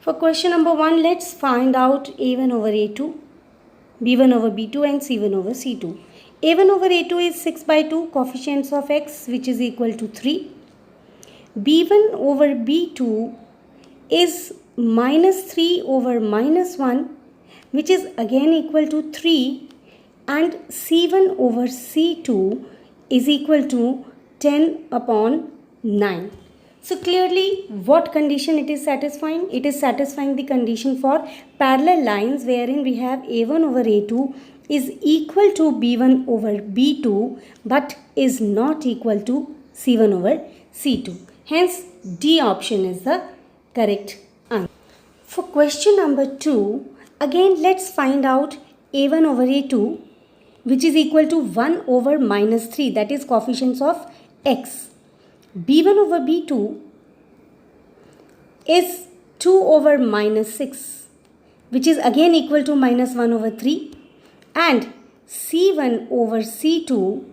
For question number 1, let's find out a1 over a2, b1 over b2 and c1 over c2. a1 over a2 is 6 by 2, coefficients of x which is equal to 3. b1 over b2 is minus 3 over minus 1 which is again equal to 3, and c1 over c2 is equal to 10 upon 9. So clearly what condition it is satisfying? It is satisfying the condition for parallel lines wherein we have a1 over a2 is equal to b1 over b2 but is not equal to c1 over c2. Hence D option is the correct answer. For question number 2, again let's find out a1 over a2 which is equal to 1 over minus 3, that is coefficients of x. b1 over b2 is 2 over minus 6 which is again equal to minus 1 over 3, and c1 over c2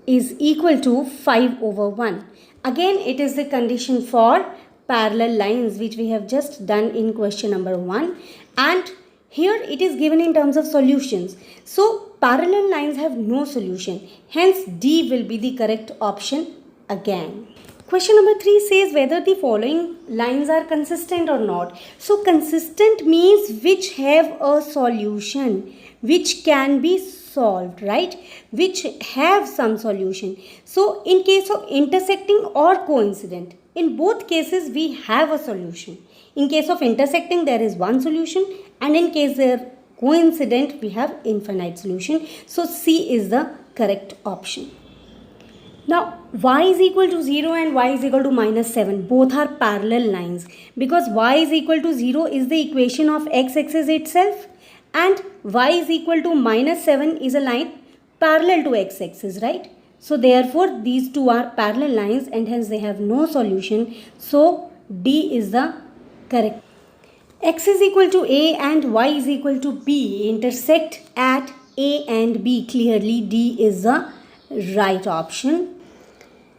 is equal to 5 over 1. Again it is the condition for parallel lines which we have just done in question number 1, and here it is given in terms of solutions. So parallel lines have no solution. Hence D will be the correct option again. Question number 3 says whether the following lines are consistent or not. So consistent means which have a solution, which can be solved, right? Which have some solution. So in case of intersecting or coincident, in both cases we have a solution. In case of intersecting there is one solution, and in case they are coincident we have infinite solution. So C is the correct option. Now y is equal to 0 and y is equal to minus 7. Both are parallel lines because y is equal to 0 is the equation of x-axis itself, and y is equal to minus 7 is a line parallel to x-axis, right? So therefore these two are parallel lines and hence they have no solution. So D is the correct. X is equal to A and y is equal to B intersect at A and B. Clearly D is the right option.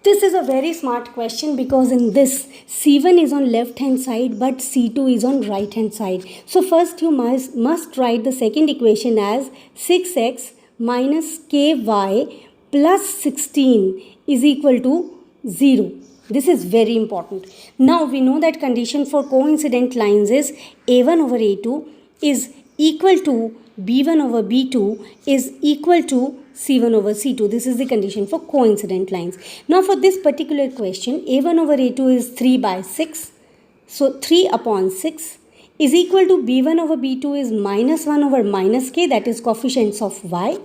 This is a very smart question because in this C1 is on left hand side but C2 is on right hand side. So first you must write the second equation as 6x minus ky plus 16 is equal to 0. This is very important. Now we know that condition for coincident lines is a1 over a2 is equal to b1 over b2 is equal to c1 over c2. This is the condition for coincident lines. Now for this particular question, a1 over a2 is 3 by 6. So 3 upon 6 is equal to b1 over b2 is minus 1 over minus k, that is coefficients of y.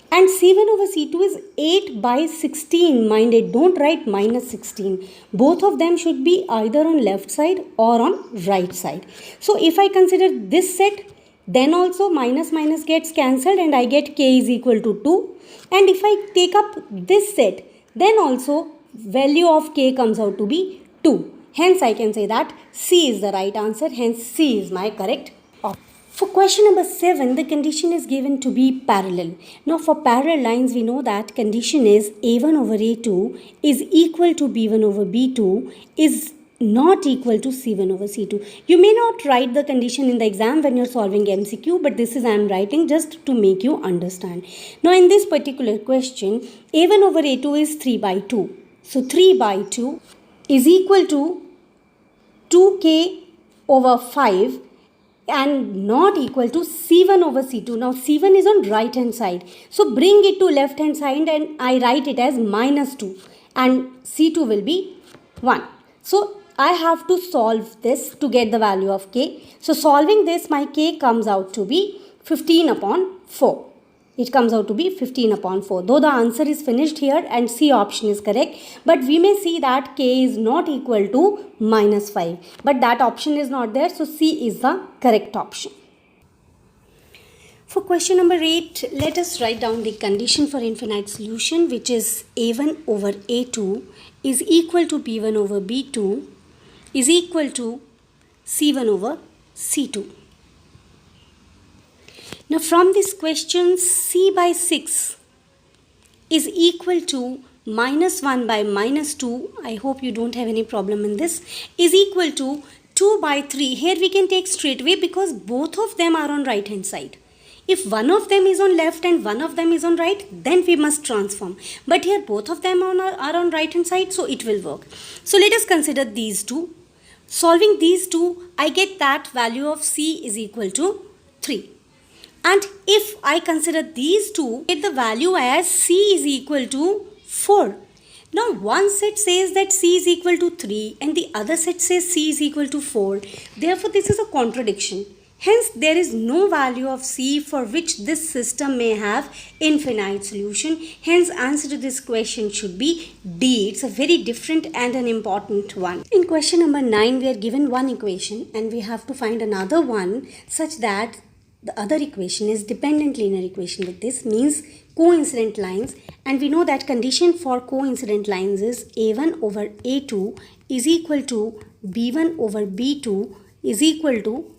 And c1 over c2 is 8 by 16. Mind it, don't write minus 16. Both of them should be either on left side or on right side. So if I consider this set, then also minus minus gets cancelled and I get k is equal to 2. And if I take up this set, then also value of k comes out to be 2. Hence I can say that C is the right answer. Hence C is my correct option. For question number 7, the condition is given to be parallel. Now for parallel lines, we know that condition is a1 over a2 is equal to b1 over b2 is not equal to c1 over c2. You may not write the condition in the exam when you're solving MCQ, but this is I am writing just to make you understand. Now in this particular question, a1 over a2 is 3 by 2. So 3 by 2 is equal to 2k over 5 and not equal to c1 over c2. Now c1 is on right hand side. So bring it to left hand side and I write it as minus 2 and c2 will be 1. So I have to solve this to get the value of k. So solving this, my k comes out to be 15 upon 4. It comes out to be 15 upon 4. Though the answer is finished here and C option is correct, but we may see that k is not equal to minus 5. But that option is not there, so C is the correct option. For question number 8, let us write down the condition for infinite solution, which is a1 over a2 is equal to b1 over b2 is equal to c1 over c2. Now from this question, c by 6 is equal to minus 1 by minus 2. I hope you don't have any problem in this. Is equal to 2 by 3, here we can take straight away because both of them are on right hand side. If one of them is on left and one of them is on right, then we must transform. But here both of them are on right hand side, so it will work. So let us consider these two. Solving these two, I get that value of C is equal to 3. And if I consider these two, get the value as C is equal to 4. Now one set says that C is equal to 3 and the other set says C is equal to 4. Therefore this is a contradiction. Hence there is no value of C for which this system may have infinite solution. Hence answer to this question should be D. It's a very different and an important one. In question number 9 we are given one equation and we have to find another one such that the other equation is dependent linear equation. With this means coincident lines, and we know that condition for coincident lines is a1 over a2 is equal to b1 over b2 is equal to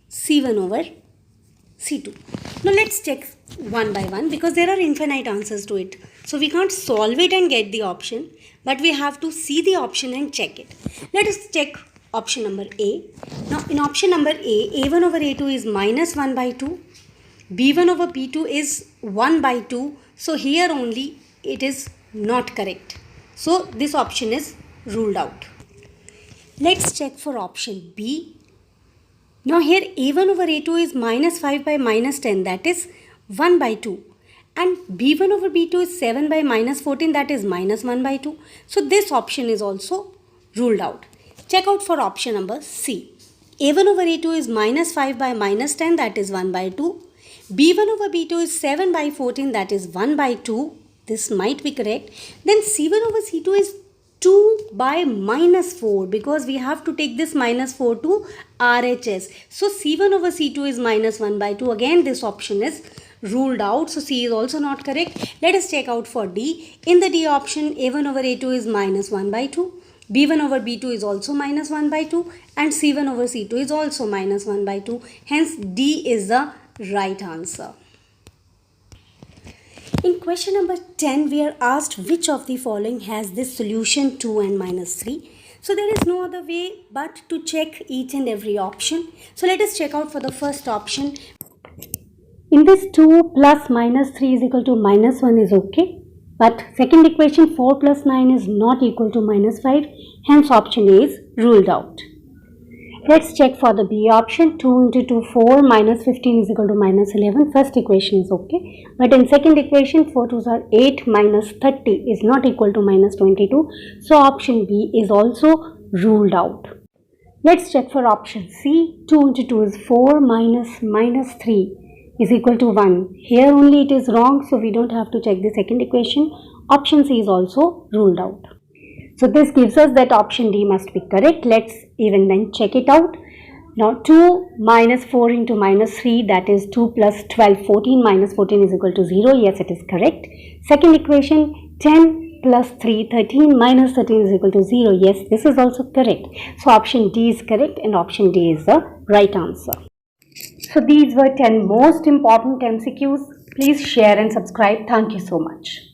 c1 over c2. Now let's check one by one because there are infinite answers to it. So we can't solve it and get the option, but we have to see the option and check it. Let us check option number A. Now in option number A, a1 over a2 is minus 1 by 2. b1 over b2 is 1 by 2. So here only it is not correct. So this option is ruled out. Let's check for option B. Now here a1 over a2 is minus 5 by minus 10, that is 1 by 2. And b1 over b2 is 7 by minus 14, that is minus 1 by 2. So this option is also ruled out. Check out for option number C. a1 over a2 is minus 5 by minus 10, that is 1 by 2. b1 over b2 is 7 by 14, that is 1 by 2. This might be correct. Then c1 over c2 is 2 by minus 4 because we have to take this minus 4 to RHS. So c1 over c2 is minus 1 by 2. Again this option is ruled out. So C is also not correct. Let us check out for D. In the D option, a1 over a2 is minus 1 by 2. b1 over b2 is also minus 1 by 2 and c1 over c2 is also minus 1 by 2. Hence D is the right answer. In question number 10, we are asked which of the following has this solution 2 and minus 3. So there is no other way but to check each and every option. So let us check out for the first option. In this 2 plus minus 3 is equal to minus 1 is okay. But second equation 4 plus 9 is not equal to minus 5. Hence option A is ruled out. Let's check for the B option. 2 into 2, 4 minus 15 is equal to minus 11. First equation is okay. But in second equation 4 2s are 8 minus 30 is not equal to minus 22. So option B is also ruled out. Let's check for option C. 2 into 2 is 4 minus 3 is equal to 1. Here only it is wrong, so we don't have to check the second equation. Option C is also ruled out. So this gives us that option D must be correct. Let's even then check it out. Now 2 minus 4 into minus 3, that is 2 plus 12, 14 minus 14 is equal to 0. Yes, it is correct. Second equation 10 plus 3, 13 minus 13 is equal to 0. Yes, this is also correct. So option D is correct and option D is the right answer. So these were 10 most important MCQs. Please share and subscribe. Thank you so much.